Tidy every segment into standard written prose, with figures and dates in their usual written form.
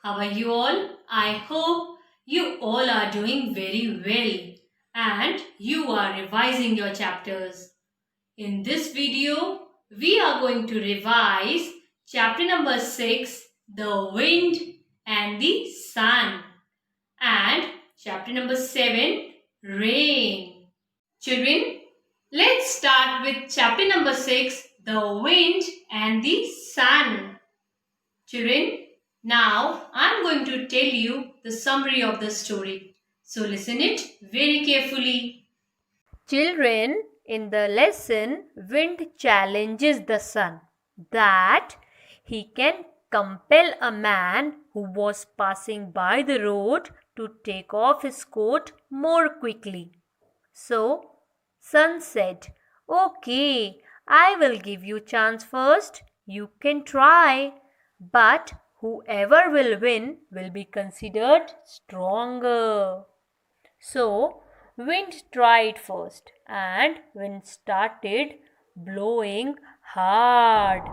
How are you all? I hope you all are doing very well and you are revising your chapters. In this video, we are going to revise chapter number 6, The Wind and the Sun, and chapter number 7, Rain. Children, let's start with chapter number 6, The Wind and the Sun. Children, now I'm going to tell you the summary of the story. So listen it very carefully. Children, in the lesson, Wind challenges the Sun that he can compel a man who was passing by the road to take off his coat more quickly. So, Sun said, "Okay, I will give you chance first. You can try. But whoever will win will be considered stronger." So, Wind tried first, and Wind started blowing hard.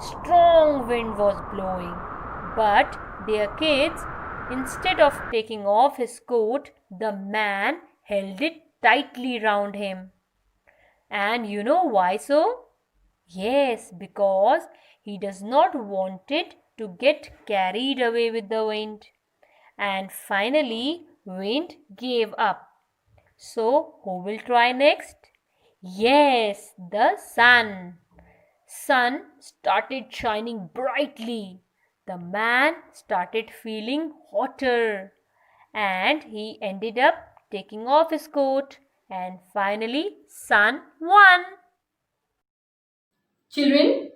Strong wind was blowing, but dear kids, instead of taking off his coat, the man held it tightly round him. And you know why so? Yes, because he does not want it to get carried away with the wind. And finally, Wind gave up. So, who will try next? Yes, the Sun. Sun started shining brightly. The man started feeling hotter. And he ended up taking off his coat. And finally, Sun won. Children,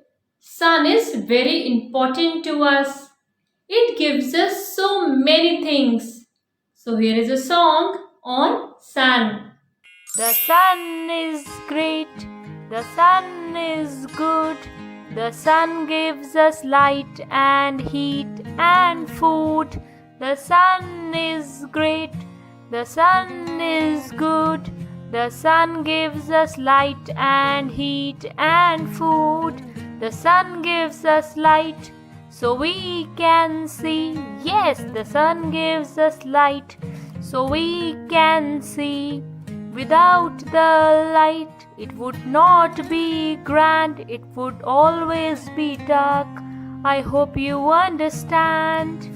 sun is very important to us. It gives us so many things. So here is a song on sun. The sun is great, the sun is good. The sun gives us light and heat and food. The sun is great, the sun is good. The sun gives us light and heat and food. The sun gives us light so we can see. Yes, the sun gives us light so we can see. Without the light, it would not be grand. It would always be dark. I hope you understand.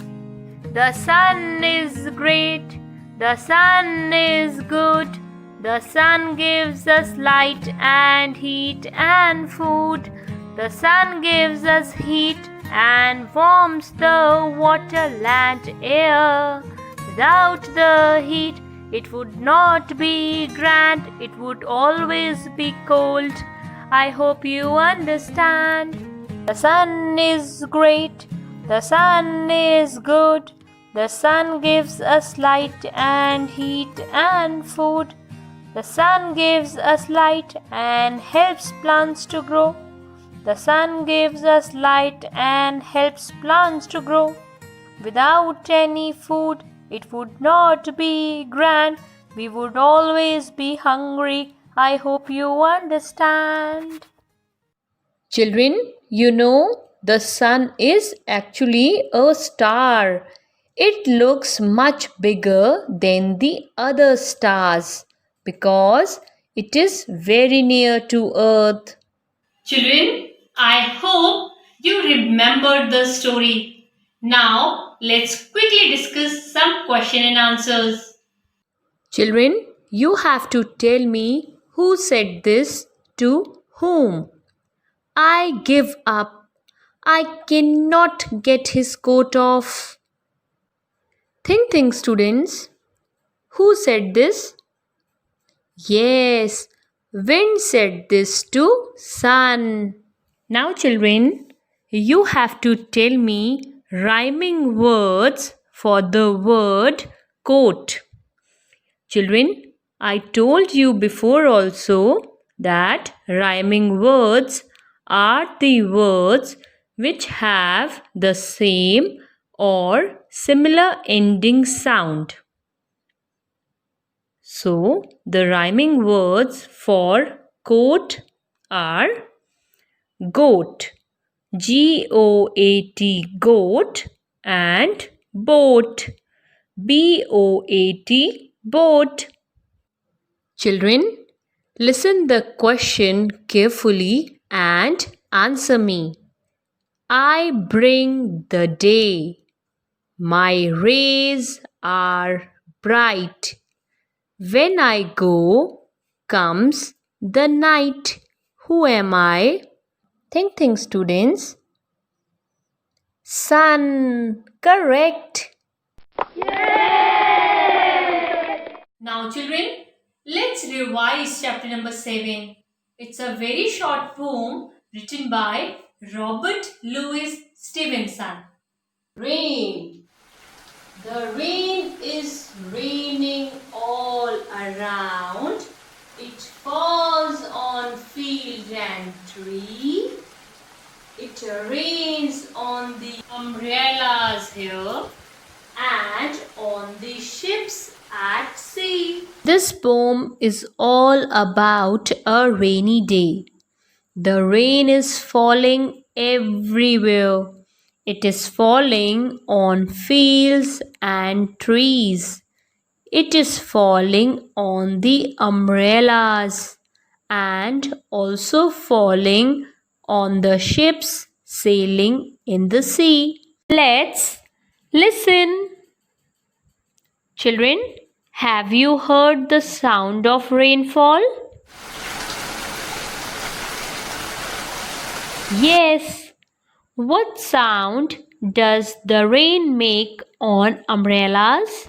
The sun is great. The sun is good. The sun gives us light and heat and food. The sun gives us heat and warms the water, land, air. Without the heat, it would not be grand. It would always be cold. I hope you understand. The sun is great. The sun is good. The sun gives us light and heat and food. The sun gives us light and helps plants to grow. The sun gives us light and helps plants to grow. Without any food, it would not be grand. We would always be hungry. I hope you understand. Children, you know the sun is actually a star. It looks much bigger than the other stars because it is very near to Earth. Children, I hope you remembered the story. Now, let's quickly discuss some question and answers. Children, you have to tell me who said this to whom. I give up. I cannot get his coat off. Think, students. Who said this? Yes, Wind said this to Sun. Now, children, you have to tell me rhyming words for the word coat. Children, I told you before also that rhyming words are the words which have the same or similar ending sound. So, the rhyming words for coat are goat, G-O-A-T, goat, and boat. B-O-A-T, boat. Children, listen the question carefully and answer me. I bring the day. My rays are bright. When I go, comes the night. Who am I? Think, students. Sun. Correct. Now, children, let's revise chapter number 7. It's a very short poem written by Robert Louis Stevenson. Rain. The rain is raining all around. It falls on field and tree. It rains on the umbrellas here and on the ships at sea. This poem is all about a rainy day. The rain is falling everywhere. It is falling on fields and trees. It is falling on the umbrellas and also falling on the ships sailing in the sea. Let's listen. Children, have you heard the sound of rainfall? Yes. What sound does the rain make on umbrellas?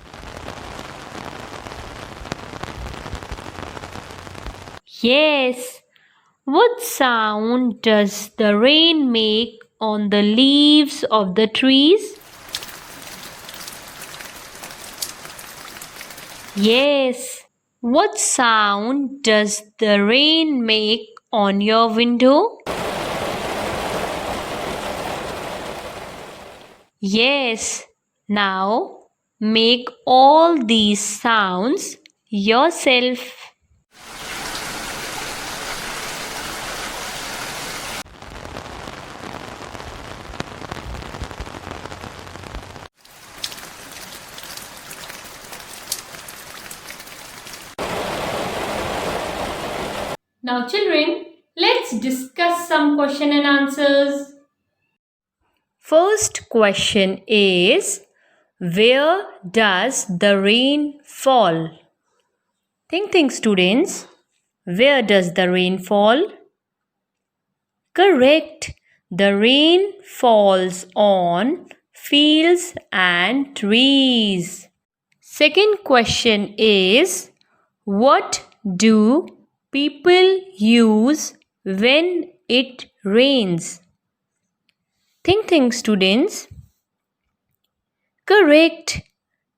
Yes. What sound does the rain make on the leaves of the trees? Yes. What sound does the rain make on your window? Yes. Now make all these sounds yourself. Now children, let's discuss some question and answers. First question is, where does the rain fall? Think students. Where does the rain fall? Correct. The rain falls on fields and trees. Second question is, what do people use when it rains? Think students. Correct.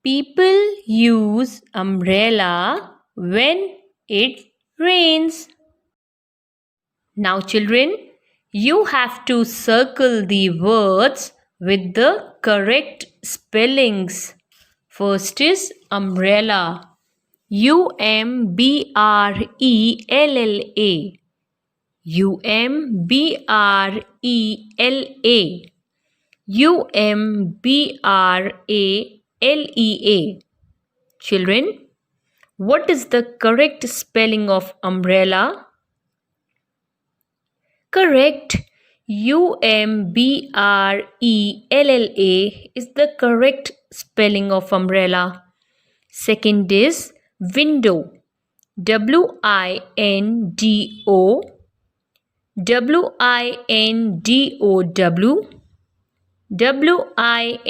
People use umbrella when it rains. Now children, you have to circle the words with the correct spellings. First is umbrella. U-M-B-R-E-L-L-A. U-M-B-R-E-L-A. U-M-B-R-A-L-E-A. Children, what is the correct spelling of umbrella? Correct. U-M-B-R-E-L-L-A is the correct spelling of umbrella. Second is window. W-I-N-D-O. W-I-N-D-O-W. W-I-N-D-W-O.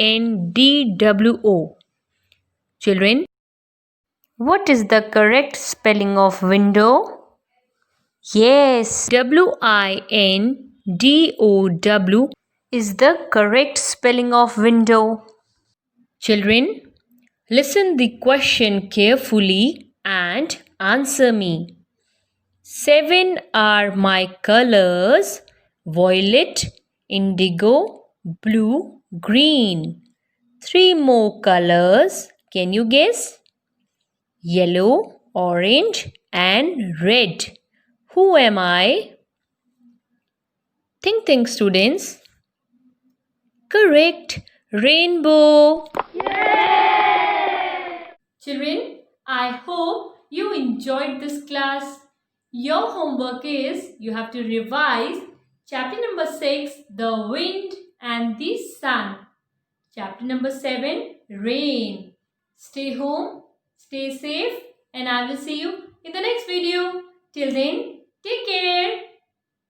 Children, what is the correct spelling of window? Yes, W-I-N-D-O-W is the correct spelling of window. Children, listen the question carefully and answer me. 7 are my colors: violet, indigo, blue, green. 3 more colors. Can you guess? Yellow, orange, and red. Who am I? Think students. Correct. Rainbow. Yay! Children, I hope you enjoyed this class. Your homework is you have to revise chapter number 6, The Wind and the Sun. Chapter number 7, Rain. Stay home, stay safe, and I will see you in the next video. Till then, take care.